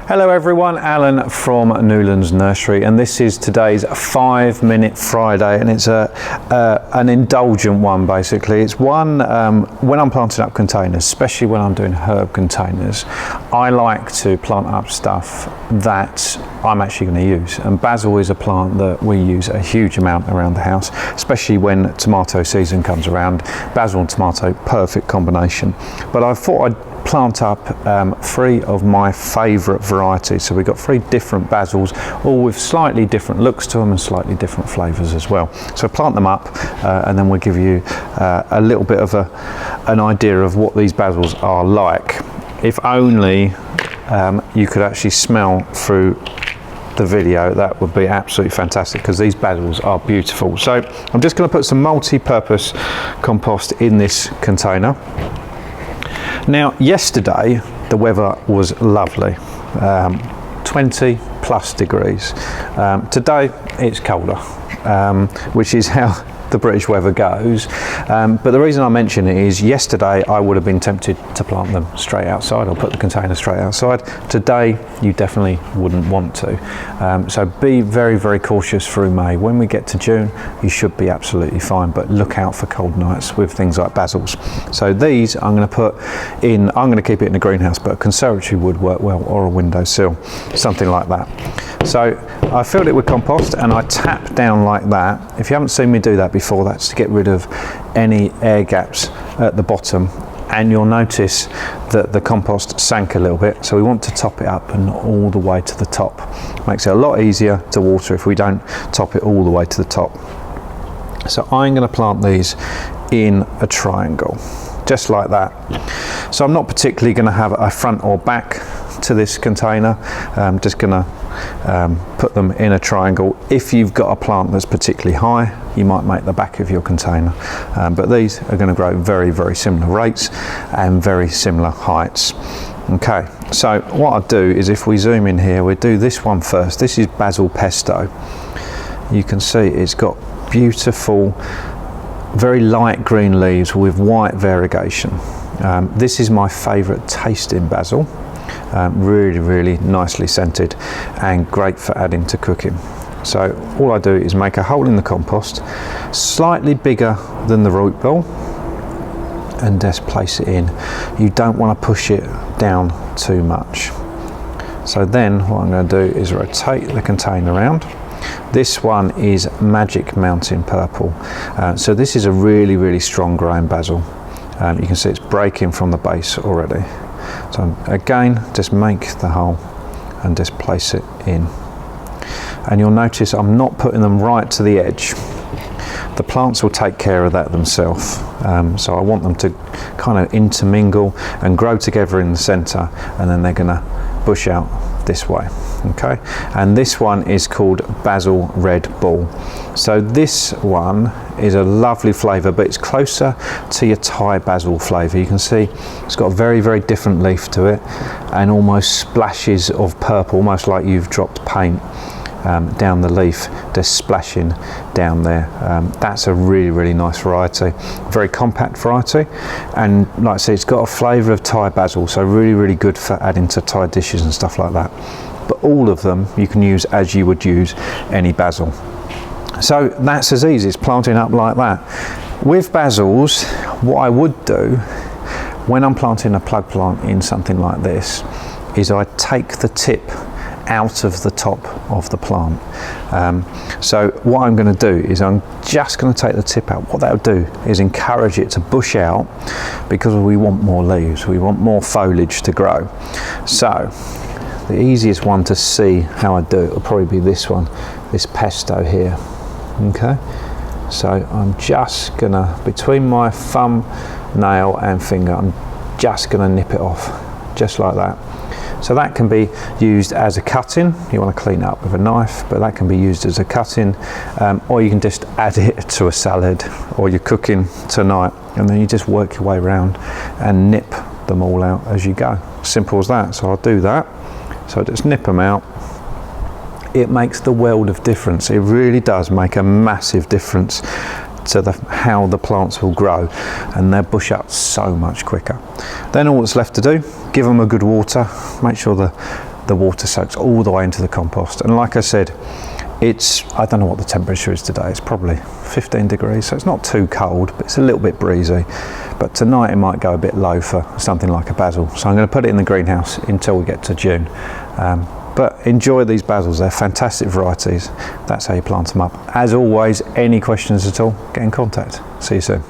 Hello everyone, Alan from Newlands Nursery, and this is today's 5-minute Friday, and it's an indulgent one basically. It's one when I'm planting up containers, especially when I'm doing herb containers, I like to plant up stuff that I'm actually going to use, and basil is a plant that we use a huge amount around the house, especially when tomato season comes around. Basil and tomato, perfect combination. But I thought I'd plant up 3 of my favourite varieties. So we've got 3 different basils, all with slightly different looks to them and slightly different flavours as well. So plant them up and then we'll give you a little bit of an idea of what these basils are like. If only you could actually smell through the video, that would be absolutely fantastic, because these basils are beautiful. So I'm just going to put some multi-purpose compost in this container. Now, yesterday the weather was lovely, 20 plus degrees. Today it's colder, which is how the British weather goes. But the reason I mention it is yesterday I would have been tempted to plant them straight outside or put the container straight outside. Today you definitely wouldn't want to. So be very, very cautious through May. When we get to June, you should be absolutely fine, but look out for cold nights with things like basils. So these I'm going to put in, I'm going to keep it in a greenhouse, but a conservatory would work well, or a windowsill, something like that. So I filled it with compost and I tap down like that. If you haven't seen me do that before, that's to get rid of any air gaps at the bottom, and you'll notice that the compost sank a little bit, so we want to top it up and not all the way to the top. Makes it a lot easier to water if we don't top it all the way to the top. So I'm going to plant these in a triangle, just like that. So I'm not particularly going to have a front or back to this container. I'm just going to put them in a triangle. If you've got a plant that's particularly high, you might make the back of your container, but these are going to grow very, very similar rates and very similar heights. Okay, so what I'll do is, if we zoom in here, we'll do this one first. This is Basil Pesto. You can see it's got beautiful, very light green leaves with white variegation. This is my favourite tasting basil. Really, really nicely scented and great for adding to cooking. So all I do is make a hole in the compost, slightly bigger than the root ball, and just place it in. You don't want to push it down too much. So then what I'm going to do is rotate the container around. This one is Magic Mountain Purple. So this is a really, really strong growing basil. You can see it's breaking from the base already. So again, just make the hole and just place it in. And you'll notice I'm not putting them right to the edge. The plants will take care of that themselves. So I want them to kind of intermingle and grow together in the center, and then they're going to bush out this way. Okay, and this one is called Basil Red Bull. So this one is a lovely flavour, but it's closer to your Thai basil flavour. You can see it's got a very, very different leaf to it, and almost splashes of purple, almost like you've dropped paint down the leaf, just splashing down there. That's a really, really nice variety, very compact variety, and like I say, it's got a flavour of Thai basil, so really, really good for adding to Thai dishes and stuff like that. But all of them you can use as you would use any basil. So that's as easy as planting up like that. With basils, what I would do when I'm planting a plug plant in something like this is I take the tip out of the top of the plant. So what I'm going to do is I'm just going to take the tip out. What that'll do is encourage it to bush out, because we want more leaves, we want more foliage to grow. So the easiest one to see how I do it will probably be this one, this pesto here. Okay, so I'm just gonna, between my thumb, nail and finger, I'm just gonna nip it off, just like that. So that can be used as a cutting. You want to clean it up with a knife, but that can be used as a cutting, or you can just add it to a salad, or you're cooking tonight, and then you just work your way around and nip them all out as you go. Simple as that. So I'll do that. So just nip them out. It makes the world of difference. It really does make a massive difference to how the plants will grow, and they'll bush up so much quicker. Then all that's left to do, give them a good water, make sure the the water soaks all the way into the compost. And like I said, I don't know what the temperature is today, it's probably 15 degrees, so it's not too cold, but it's a little bit breezy. But tonight it might go a bit low for something like a basil. So I'm going to put it in the greenhouse until we get to June. But enjoy these basils, they're fantastic varieties. That's how you plant them up. As always, any questions at all, get in contact. See you soon.